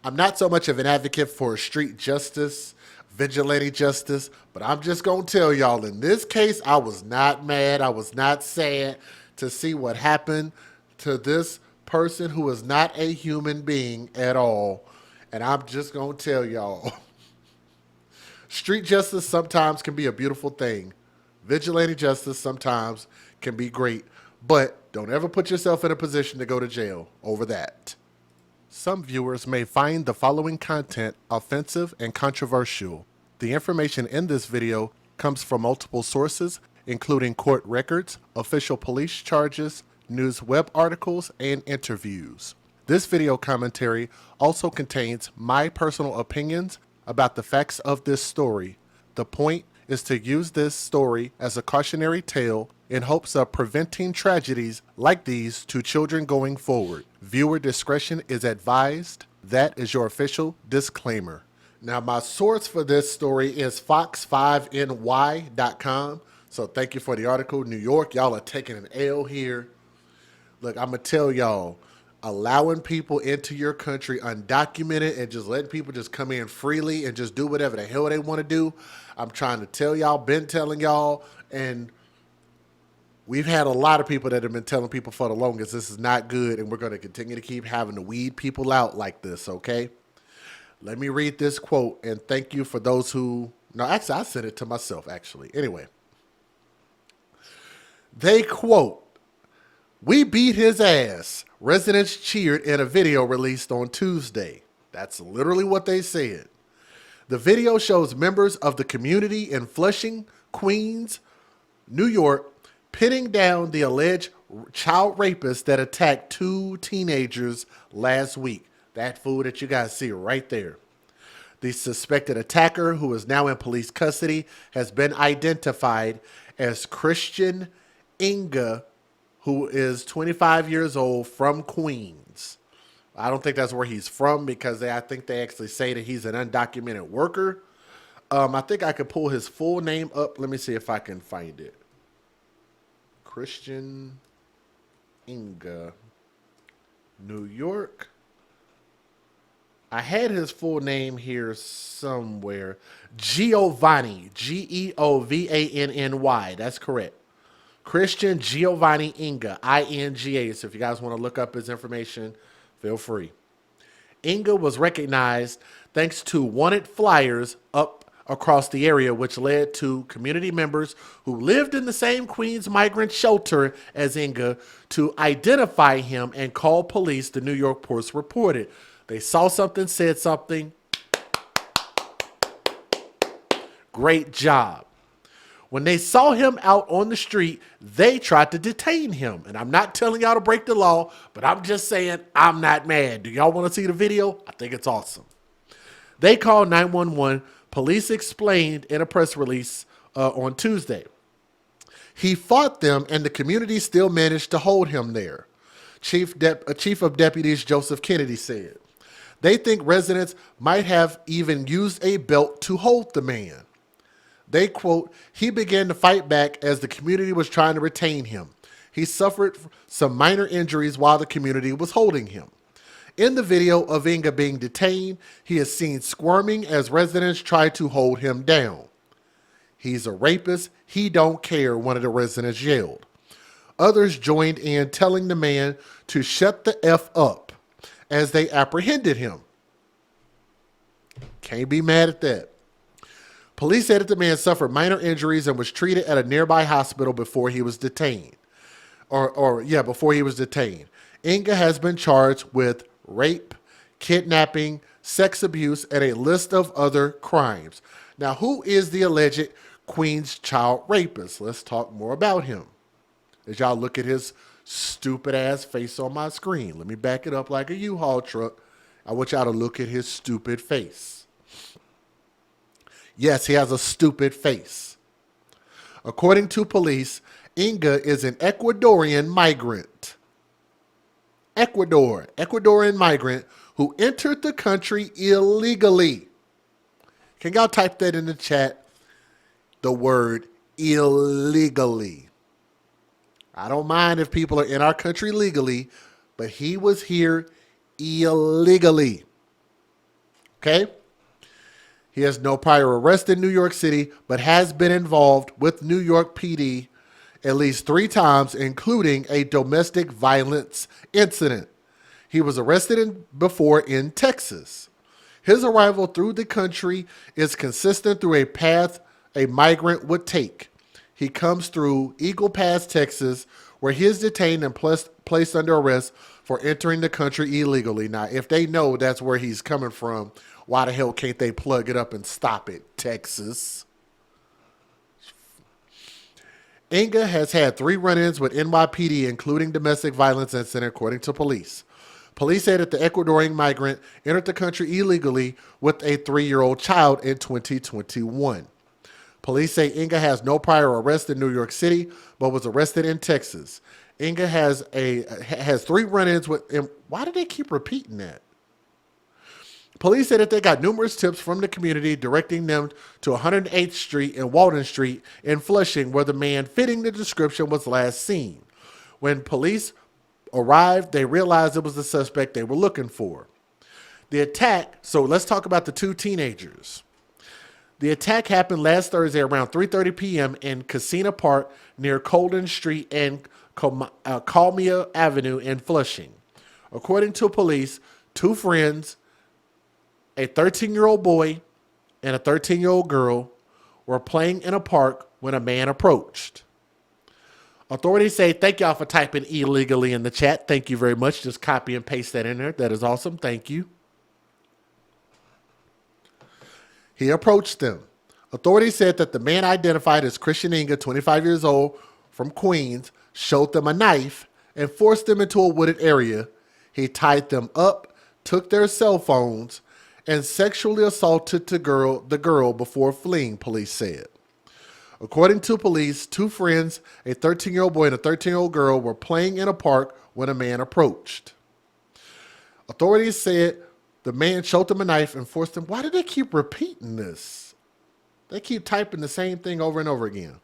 I'm not so much of an advocate for street justice, vigilante justice, but I'm just going to tell y'all in this case, I was not mad. I was not sad to see what happened to this person who is not a human being at all. And I'm just going to tell y'all street justice sometimes can be a beautiful thing. Vigilante justice sometimes can be great, but don't ever put yourself in a position to go to jail over that. Some viewers may find the following content offensive and controversial. The information in this video comes from multiple sources, including court records, official police charges, news web articles, and interviews. This video commentary also contains my personal opinions about the facts of this story. The point is to use this story as a cautionary tale in hopes of preventing tragedies like these to children going forward. Viewer discretion is advised. That is your official disclaimer. Now, my source for this story is fox5ny.com. So thank you for the article. New York, y'all are taking an L here. Look, I'm going to tell y'all, allowing people into your country undocumented and just letting people just come in freely and just do whatever the hell they want to do. I'm trying to tell y'all, been telling y'all, and we've had a lot of people that have been telling people for the longest this is not good, and we're going to continue to keep having to weed people out like this, okay? Let me read this quote, and thank you for those who... No, actually, I sent it to myself, actually. Anyway. They quote, "We beat his ass. Residents cheered in a video released on Tuesday." That's literally what they said. The video shows members of the community in Flushing, Queens, New York, pinning down the alleged child rapist that attacked two teenagers last week. That fool that you guys see right there. The suspected attacker, who is now in police custody, has been identified as Christian Inga, who is 25 years old, from Queens. I don't think that's where he's from because I think they actually say that he's an undocumented worker. I think I could pull his full name up. Let me see if I can find it. Christian Inga, New York. I had his full name here somewhere. Giovanni, Geovanny. That's correct. Christian Giovanni Inga, INGA. So if you guys want to look up his information, feel free. Inga was recognized thanks to wanted flyers up across the area, which led to community members who lived in the same Queens migrant shelter as Inga to identify him and call police, the New York Post reported. They saw something, said something. Great job. When they saw him out on the street, they tried to detain him. And I'm not telling y'all to break the law, but I'm just saying I'm not mad. Do y'all want to see the video? I think it's awesome. They called 911. Police explained in a press release on Tuesday. He fought them, and the community still managed to hold him there. Chief of Deputies Joseph Kennedy said. They think residents might have even used a belt to hold the man. They quote, "He began to fight back as the community was trying to retain him. He suffered some minor injuries while the community was holding him." In the video of Inga being detained, he is seen squirming as residents try to hold him down. "He's a rapist. He don't care," one of the residents yelled. Others joined in telling the man to shut the F up as they apprehended him. Can't be mad at that. Police said that the man suffered minor injuries and was treated at a nearby hospital before he was detained. Before he was detained. Inga has been charged with rape, kidnapping, sex abuse, and a list of other crimes. Now, who is the alleged Queens child rapist? Let's talk more about him. As y'all look at his stupid ass face on my screen. Let me back it up like a U-Haul truck. I want y'all to look at his stupid face. Yes, he has a stupid face. According to police, Inga is an Ecuadorian migrant. Ecuadorian migrant who entered the country illegally. Can y'all type that in the chat? The word illegally. I don't mind if people are in our country legally, but he was here illegally. Okay? He has no prior arrest in New York City, but has been involved with New York PD at least 3 times, including a domestic violence incident. He was arrested before in Texas. His arrival through the country is consistent through a path a migrant would take. He comes through Eagle Pass, Texas, where he is detained and placed under arrest for entering the country illegally. Now, if they know that's where he's coming from, why the hell can't they plug it up and stop it, Texas? Inga has had 3 run-ins with NYPD, including domestic violence incident, according to police. Police said that the Ecuadorian migrant entered the country illegally with a 3-year-old child in 2021. Police say Inga has no prior arrest in New York City, but was arrested in Texas. Inga has 3 run-ins with him. Why do they keep repeating that? Police said that they got numerous tips from the community directing them to 108th Street and Walden Street in Flushing, where the man fitting the description was last seen. When police arrived, they realized it was the suspect they were looking for. The attack, so let's talk about the 2 teenagers. The attack happened last Thursday around 3:30 p.m. in Casina Park near Colden Street and Calmia Avenue in Flushing. According to police, 2 friends, a 13-year-old boy and a 13-year-old girl, were playing in a park when a man approached. Authorities say, thank y'all for typing illegally in the chat. Thank you very much. Just copy and paste that in there. That is awesome. Thank you. He approached them. Authorities said that the man, identified as Christian Inga, 25 years old, from Queens, showed them a knife and forced them into a wooded area. He tied them up, took their cell phones, and sexually assaulted the girl before fleeing, police said. According to police, 2 friends, a 13-year-old boy and a 13-year-old girl, were playing in a park when a man approached. Authorities said the man showed them a knife and forced them. Why do they keep repeating this? They keep typing the same thing over and over again.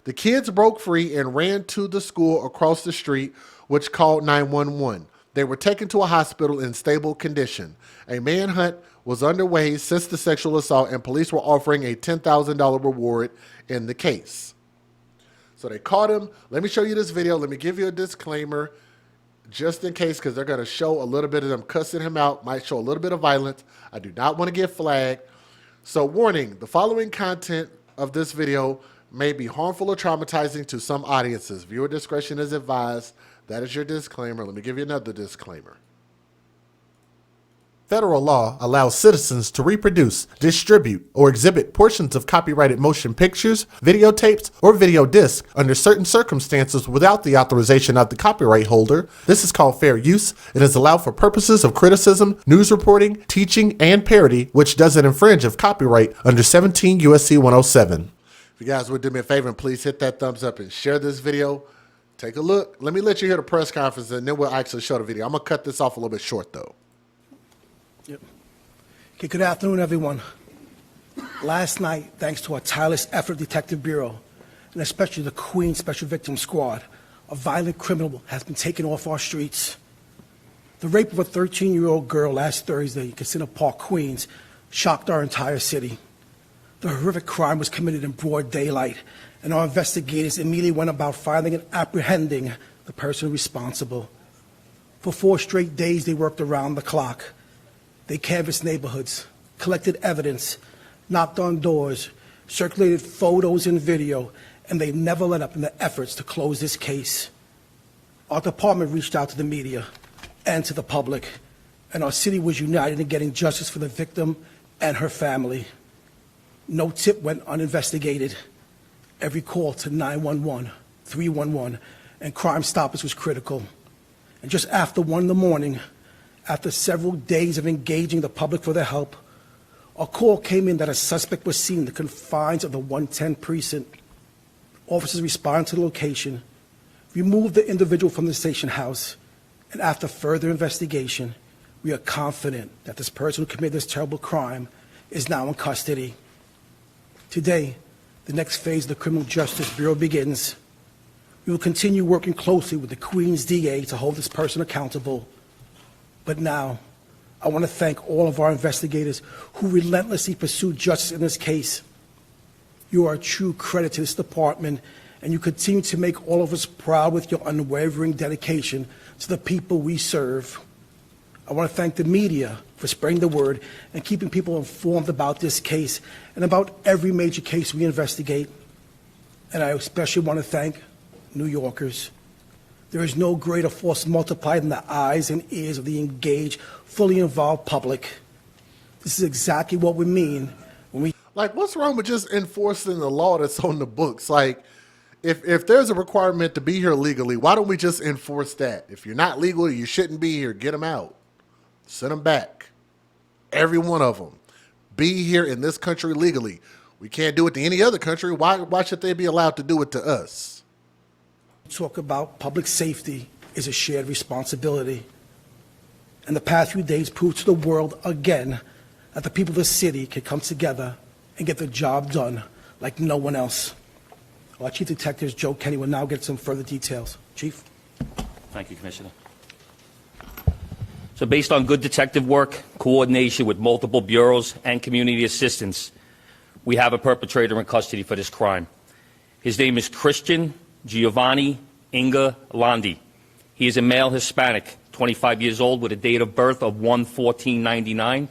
The kids broke free and ran to the school across the street, which called 911. They were taken to a hospital in stable condition. A manhunt was underway since the sexual assault, and police were offering a $10,000 reward in the case. So they caught him. Let me show you this video. Let me give you a disclaimer just in case, because they're going to show a little bit of them cussing him out, might show a little bit of violence. I do not want to get flagged. So warning, the following content of this video may be harmful or traumatizing to some audiences. Viewer discretion is advised. That is your disclaimer. Let me give you another disclaimer. Federal law allows citizens to reproduce, distribute, or exhibit portions of copyrighted motion pictures, videotapes, or video discs under certain circumstances without the authorization of the copyright holder. This is called fair use. It is allowed for purposes of criticism, news reporting, teaching, and parody, which doesn't infringe of copyright under 17 U.S.C. 107. If you guys would do me a favor and please hit that thumbs up and share this video. Take a look. Let me let you hear the press conference, and then we'll actually show the video. I'm going to cut this off a little bit short, though. Yep. Okay, good afternoon, everyone. Last night, thanks to our tireless effort, Detective Bureau, and especially the Queens Special Victims Squad, a violent criminal has been taken off our streets. The rape of a 13-year-old girl last Thursday in Casino Park, Queens, shocked our entire city. The horrific crime was committed in broad daylight, and our investigators immediately went about finding and apprehending the person responsible. For 4 straight days, they worked around the clock. They canvassed neighborhoods, collected evidence, knocked on doors, circulated photos and video, and they never let up in their efforts to close this case. Our department reached out to the media and to the public, and our city was united in getting justice for the victim and her family. No tip went uninvestigated. Every call to 911, 311, and Crime Stoppers was critical. And just after 1 in the morning, after several days of engaging the public for their help, a call came in that a suspect was seen in the confines of the 110 precinct. Officers responded to the location, removed the individual from the station house, and after further investigation, we are confident that this person who committed this terrible crime is now in custody. Today, the next phase of the Criminal Justice Bureau begins. We will continue working closely with the Queens DA to hold this person accountable. But now, I want to thank all of our investigators who relentlessly pursued justice in this case. You are a true credit to this department, and you continue to make all of us proud with your unwavering dedication to the people we serve. I want to thank the media for spreading the word and keeping people informed about this case and about every major case we investigate. And I especially want to thank New Yorkers. There is no greater force multiplied than the eyes and ears of the engaged, fully involved public. This is exactly what we mean when we... Like, what's wrong with just enforcing the law that's on the books? Like, if there's a requirement to be here legally, why don't we just enforce that? If you're not legal, you shouldn't be here. Get them out. Send them back. Every one of them. Be here in this country legally. We can't do it to any other country. Why should they be allowed to do it to us? Talk about public safety is a shared responsibility. And the past few days proved to the world again that the people of the city can come together and get the job done like no one else. Our Chief Detective Joe Kenny will now get some further details. Chief? Thank you, Commissioner. So based on good detective work, coordination with multiple bureaus and community assistance, we have a perpetrator in custody for this crime. His name is Christian Giovanni Inga Landi. He is a male Hispanic, 25 years old, with a date of birth of 1/14/99.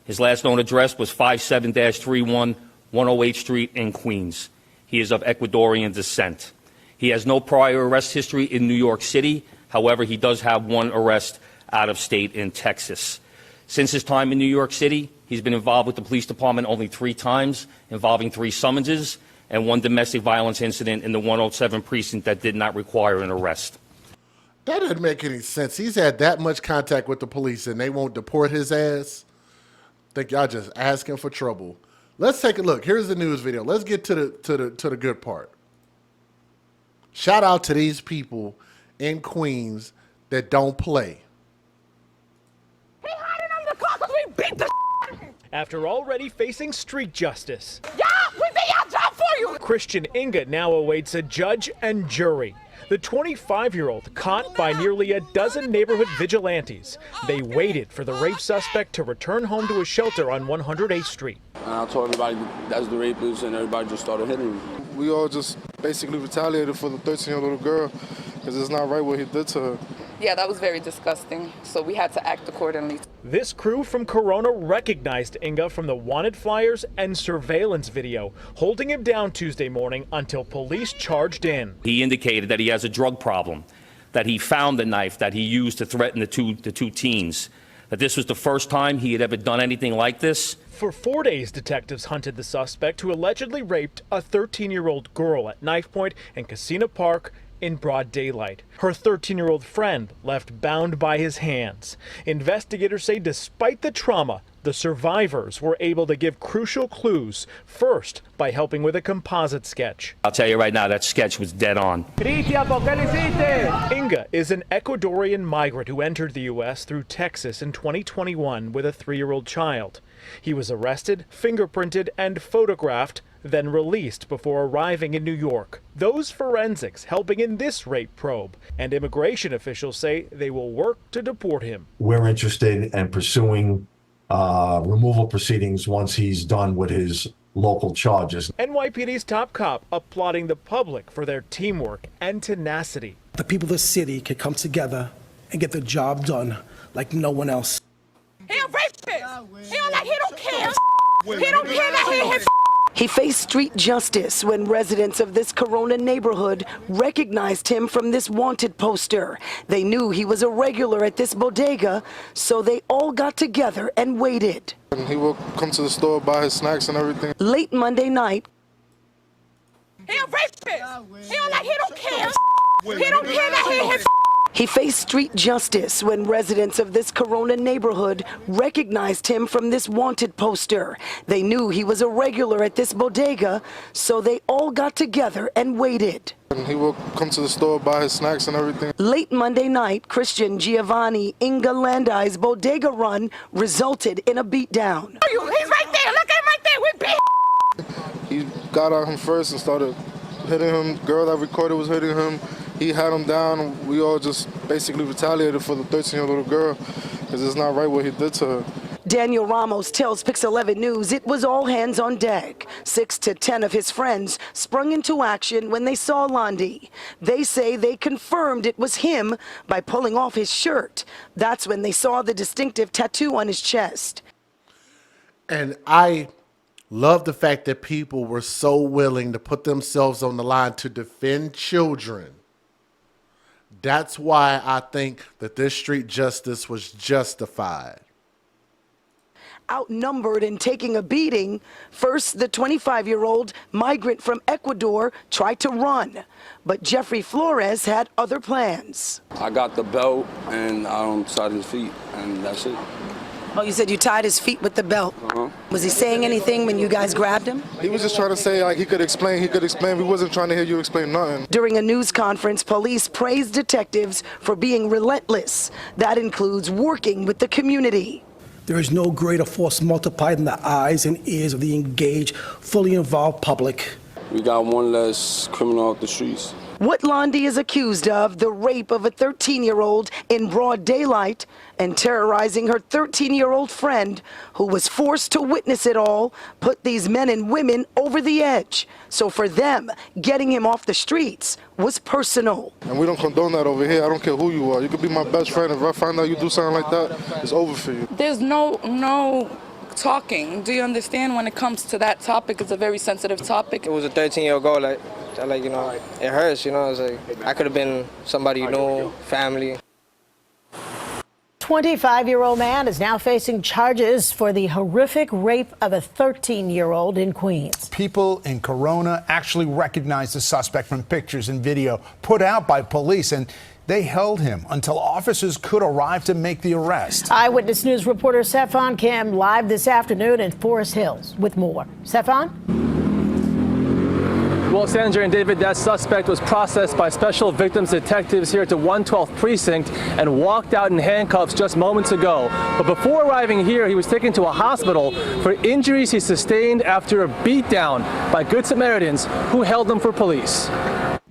His last known address was 57-31 108th Street in Queens. He is of Ecuadorian descent. He has no prior arrest history in New York City. However, he does have one arrest out of state in Texas. Since his time in New York City, he's been involved with the police department only 3 times, involving 3 summonses and 1 domestic violence incident in the 107 precinct that did not require an arrest. That doesn't make any sense. He's had that much contact with the police and they won't deport his ass. I think y'all just asking for trouble. Let's take a look. Here's the news video. Let's get to the good part. Shout out to these people in Queens that don't play. He hiding under the car because we beat the After already facing street justice, Yeah, we did our job for you. Christian Inga now awaits a judge and jury. The 25-year-old caught by nearly a dozen neighborhood vigilantes. They waited for the rape suspect to return home to a shelter on 108th Street. And I told everybody that's the rapist, and everybody just started hitting me. We all just basically retaliated for the 13-year-old little girl because it's not right what he did to her. Yeah, that was very disgusting, so we had to act accordingly. This crew from Corona recognized Inga from the wanted flyers and surveillance video, holding him down Tuesday morning until police charged in. He indicated that he has a drug problem, that he found the knife that he used to threaten the two teens, that this was the first time he had ever done anything like this. For 4 days, detectives hunted the suspect who allegedly raped a 13-year-old girl at knife point and Casino Park in broad daylight. Her 13-year-old friend left bound by his hands. Investigators say despite the trauma, the survivors were able to give crucial clues, first by helping with a composite sketch. I'll tell you right now, that sketch was dead on. Inga is an Ecuadorian migrant who entered the U.S. through Texas in 2021 with a 3-year-old child. He was arrested, fingerprinted, and photographed, then released before arriving in New York. Those forensics helping in this rape probe, and immigration officials say they will work to deport him. We're interested in pursuing removal proceedings once he's done with his local charges. NYPD's top cop applauding the public for their teamwork and tenacity. The people of the city can come together and get the job done like no one else. He a rapist. He don't care. He don't care that he hit. He faced street justice when residents of this Corona neighborhood recognized him from this wanted poster. They knew he was a regular at this bodega, so they all got together and waited. And he will come to the store, buy his snacks and everything. Late Monday night, He a rapist. He don't care. He don't care that he hit. he faced street justice when residents of this Corona neighborhood recognized him from this wanted poster. They knew he was a regular at this bodega, so they all got together and waited. And he will come to the store, buy his snacks and everything. Late Monday night, Christian Giovanni Inga Landi's bodega run resulted in a beatdown. He's right there. Look at him right there. We beat. He got on him first and started hitting him. Girl that recorded was hitting him. He had him down. We all just basically retaliated for the 13-year-old little girl because it's not right what he did to her. Daniel Ramos tells Pix 11 News it was all hands on deck. 6 to 10 of his friends sprung into action when they saw Landy. They say they confirmed it was him by pulling off his shirt. That's when they saw the distinctive tattoo on his chest. And I love the fact that people were so willing to put themselves on the line to defend children. That's why I think that this street justice was justified. Outnumbered and taking a beating, first the 25-year-old migrant from Ecuador tried to run, but Jeffrey Flores had other plans. I got the belt and I tied his feet, and that's it. Oh, you said you tied his feet with the belt. Was he saying anything when you guys grabbed him? He was just trying to say, like, he could explain. We wasn't trying to hear you explain nothing. During a news conference, police praised detectives for being relentless. That includes working with the community. There is no greater force multiplied than the eyes and ears of the engaged, fully involved public. We got one less criminal off the streets. What Landy is accused of, the rape of a 13-year-old in broad daylight and terrorizing her 13-year-old friend, who was forced to witness it all, put these men and women over the edge. So for them, getting him off the streets was personal. And we don't condone that over here. I don't care who you are. You could be my best friend. If I find out you do something like that, it's over for you. There's no talking. Do you understand? When it comes to that topic, it's a very sensitive topic. It was a 13-year-old girl, like, you know, it hurts, you know. It's like, I could have been somebody you know, family. 25-year-old man is now facing charges for the horrific rape of a 13-year-old in Queens. People in Corona actually recognized the suspect from pictures and video put out by police, and they held him until officers could arrive to make the arrest. Eyewitness News reporter Stefan Kim live this afternoon in Forest Hills with more. Stefan? Well, Sandra and David, that suspect was processed by special victims detectives here at the 112th Precinct and walked out in handcuffs just moments ago. But before arriving here, he was taken to a hospital for injuries he sustained after a beatdown by Good Samaritans who held him for police.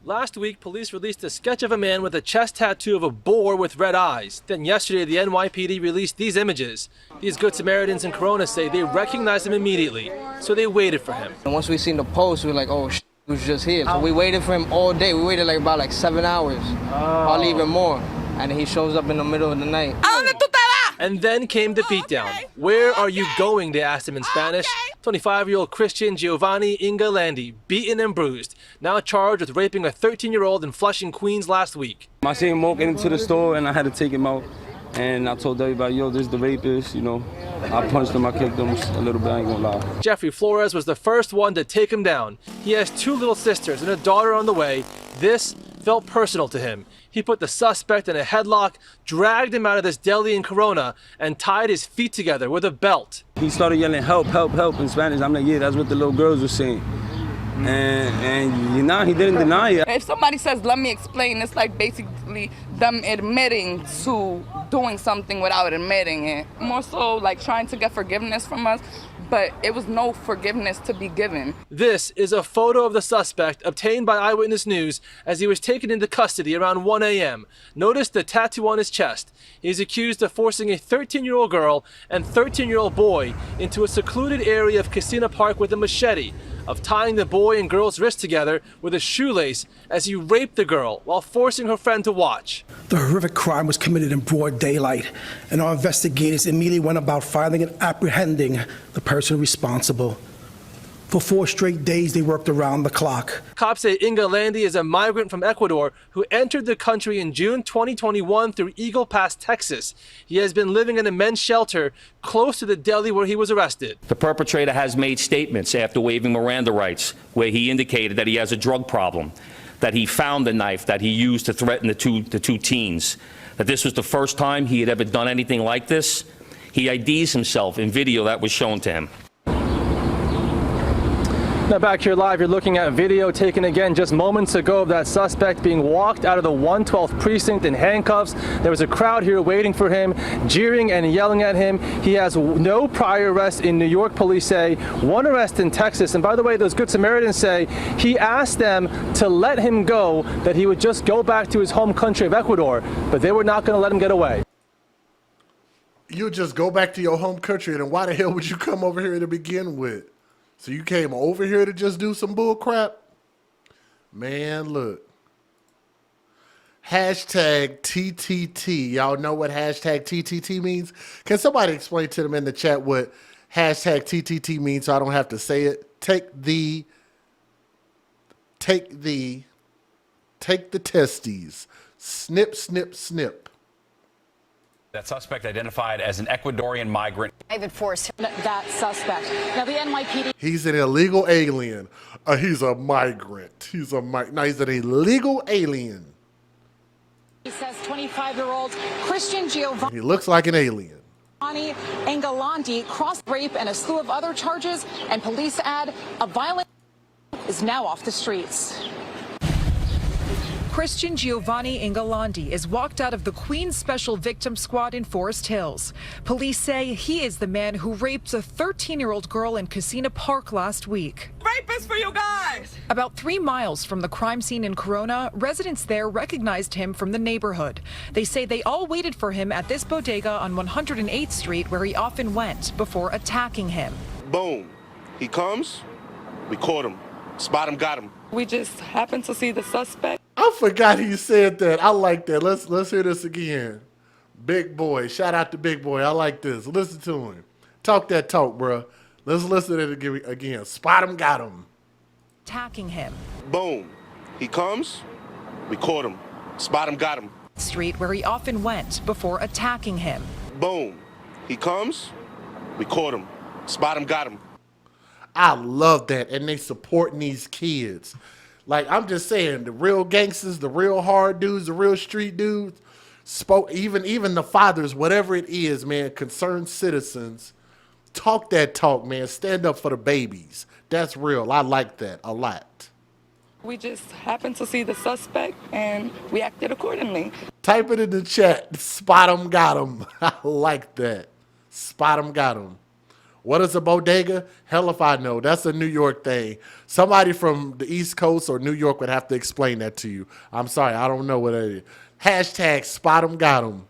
Last week, police released a sketch of a man with a chest tattoo of a boar with red eyes. Then yesterday, the NYPD released these images. These Good Samaritans in Corona say they recognized him immediately, so they waited for him. And once we seen the post, we were like, oh, he was just here. So we waited for him all day. We waited about 7 hours, probably even more. And he shows up in the middle of the night. And then came the beatdown. Where are you going, they asked him in Spanish. 25-year-old Christian Giovanni Inga Landy, beaten and bruised, now charged with raping a 13-year-old in Flushing, Queens last week. I seen him walking into the store and I had to take him out. And I told everybody, yo, this is the rapist, you know. I punched him, I kicked him a little bit, I ain't gonna lie. Jeffrey Flores was the first one to take him down. He has 2 little sisters and a daughter on the way. This felt personal to him. He put the suspect in a headlock, dragged him out of this deli in Corona, and tied his feet together with a belt. He started yelling, help, help, help in Spanish. I'm like, yeah, that's what the little girls were saying. And you know, he didn't deny it. If somebody says, let me explain, it's like basically them admitting to doing something without admitting it. More so like trying to get forgiveness from us, but it was no forgiveness to be given. This is a photo of the suspect obtained by Eyewitness News as he was taken into custody around 1 a.m. Notice the tattoo on his chest. He is accused of forcing a 13-year-old girl and 13-year-old boy into a secluded area of Casino Park with a machete, of tying the boy and girl's wrists together with a shoelace as he raped the girl while forcing her friend to watch. The horrific crime was committed in broad daylight, and our investigators immediately went about finding and apprehending the person responsible. For 4 straight days, they worked around the clock. Cops say Inga Landy is a migrant from Ecuador who entered the country in June 2021 through Eagle Pass, Texas. He has been living in a men's shelter close to the deli where he was arrested. The perpetrator has made statements after waiving Miranda rights where he indicated that he has a drug problem, that he found the knife that he used to threaten the two teens, that this was the first time he had ever done anything like this. He IDs himself in video that was shown to him. Now back here live, you're looking at video taken again just moments ago of that suspect being walked out of the 112th Precinct in handcuffs. There was a crowd here waiting for him, jeering and yelling at him. He has no prior arrests in New York, police say, 1 arrest in Texas. And by the way, those Good Samaritans say he asked them to let him go, that he would just go back to his home country of Ecuador, but they were not going to let him get away. You just go back to your home country, and then why the hell would you come over here to begin with? So you came over here to just do some bull crap? Man, look. Hashtag TTT. Y'all know what hashtag TTT means? Can somebody explain to them in the chat what hashtag TTT means so I don't have to say it? Take the testes. Snip, snip, snip. That suspect identified as an Ecuadorian migrant. David Force, that suspect. Now, the NYPD. He's an illegal alien. He's a migrant. He's an illegal alien. He says 25-year-old Christian Giovanni He looks like an alien. Engalandi crossed rape and a slew of other charges, and police add a violent is now off the streets. Christian Giovanni Engalandi is walked out of the Queens Special Victim Squad in Forest Hills. Police say he is the man who raped a 13-year-old girl in Casino Park last week. Rapist for you guys! About 3 miles from the crime scene in Corona, residents there recognized him from the neighborhood. They say they all waited for him at this bodega on 108th Street where he often went before attacking him. Boom. He comes, we caught him. Spot him, got him. We just happened to see the suspect. I forgot he said that. I like that. Let's hear this again. Big boy. Shout out to Big Boy. I like this. Listen to him. Talk that talk, bro. Let's listen to it again. Spot him, got him. Attacking him. Boom. He comes, we caught him. Spot him, got him. Street where he often went before attacking him. Boom. He comes, we caught him. Spot him, got him. I love that. And they supporting these kids. Like, I'm just saying, the real gangsters, the real hard dudes, the real street dudes, even the fathers, whatever it is, man, concerned citizens, talk that talk, man. Stand up for the babies. That's real. I like that a lot. We just happened to see the suspect, and we acted accordingly. Type it in the chat. Spot 'em, got 'em. I like that. Spot 'em, got 'em. What is a bodega? Hell if I know. That's a New York thing. Somebody from the East Coast or New York would have to explain that to you. I'm sorry, I don't know what it is. Hashtag spot 'em, got 'em.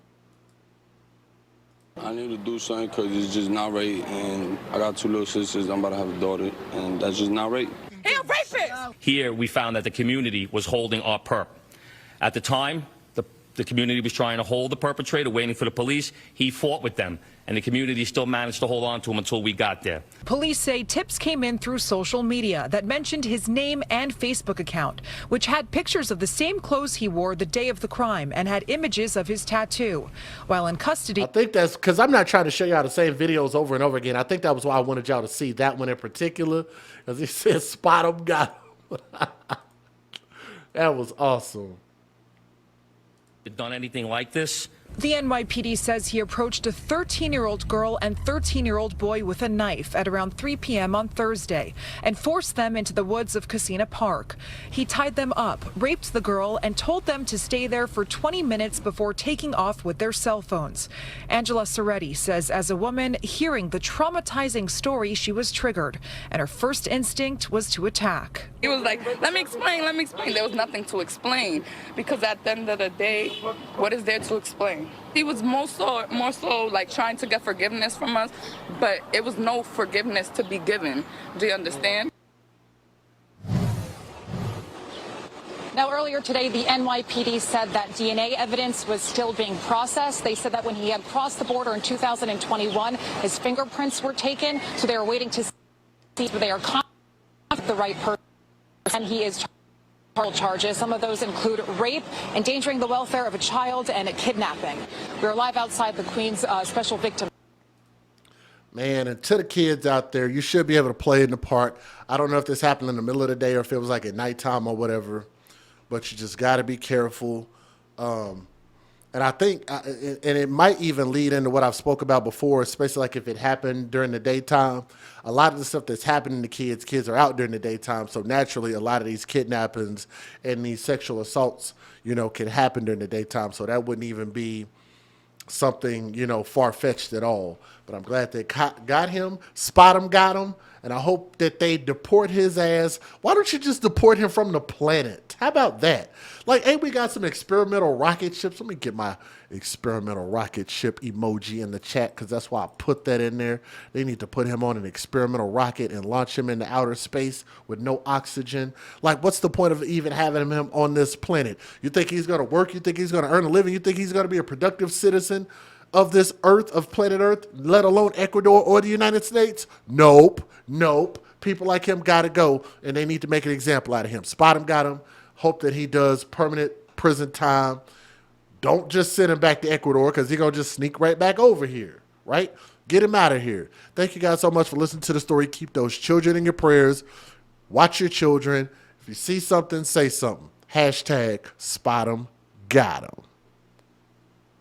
I need to do something because it's just not right, and I got 2 little sisters. I'm about to have a daughter, and that's just not right. He a rapist! Here, we found that the community was holding our perp. At the time, the community was trying to hold the perpetrator, waiting for the police. He fought with them, and the community still managed to hold on to him until we got there. Police say tips came in through social media that mentioned his name and Facebook account, which had pictures of the same clothes he wore the day of the crime and had images of his tattoo. While in custody, I think that's because I'm not trying to show y'all the same videos over and over again. I think that was why I wanted y'all to see that one in particular, because he said spot 'em, got 'em. That was awesome. Done anything like this? the NYPD says he approached a 13-year-old girl and 13-year-old boy with a knife at around 3 p.m. on Thursday and forced them into the woods of Casino Park. He tied them up, raped the girl, and told them to stay there for 20 minutes before taking off with their cell phones. Angela Soretti says as a woman, hearing the traumatizing story, she was triggered, and her first instinct was to attack. He was like, let me explain, let me explain. There was nothing to explain because at the end of the day, what is there to explain? He was more so like trying to get forgiveness from us, but it was no forgiveness to be given. Do you understand? Now, earlier today, the NYPD said that DNA evidence was still being processed. They said that when he had crossed the border in 2021, his fingerprints were taken, so they are waiting to see if they are the right person. And he is charges. Some of those include rape, endangering the welfare of a child, and a kidnapping. We're live outside the Queens Special Victim. Man, and to the kids out there, you should be able to play in the park. I don't know if this happened in the middle of the day or if it was like at nighttime or whatever, but you just got to be careful. And I think, and it might even lead into what I've spoke about before, especially like if it happened during the daytime. A lot of the stuff that's happening to kids are out during the daytime. So naturally, a lot of these kidnappings and these sexual assaults, you know, can happen during the daytime. So that wouldn't even be something, you know, far-fetched at all. But I'm glad they got him, spot him, got him. and I hope that they deport his ass. Why don't you just deport him from the planet? How about that? Like, hey, we got some experimental rocket ships. Let me get my experimental rocket ship emoji in the chat, because that's why I put that in there. They need to put him on an experimental rocket and launch him into outer space with no oxygen. Like, what's the point of even having him on this planet? You think he's going to work? You think he's going to earn a living? You think he's going to be a productive citizen of this Earth, of planet Earth, let alone Ecuador or the United States? Nope. People like him got to go, and they need to make an example out of him. Spot him, got him. Hope that he does permanent prison time. Don't just send him back to Ecuador, because he's going to just sneak right back over here, right? Get him out of here. Thank you guys so much for listening to the story. Keep those children in your prayers. Watch your children. If you see something, say something. Hashtag spot 'em, got 'em.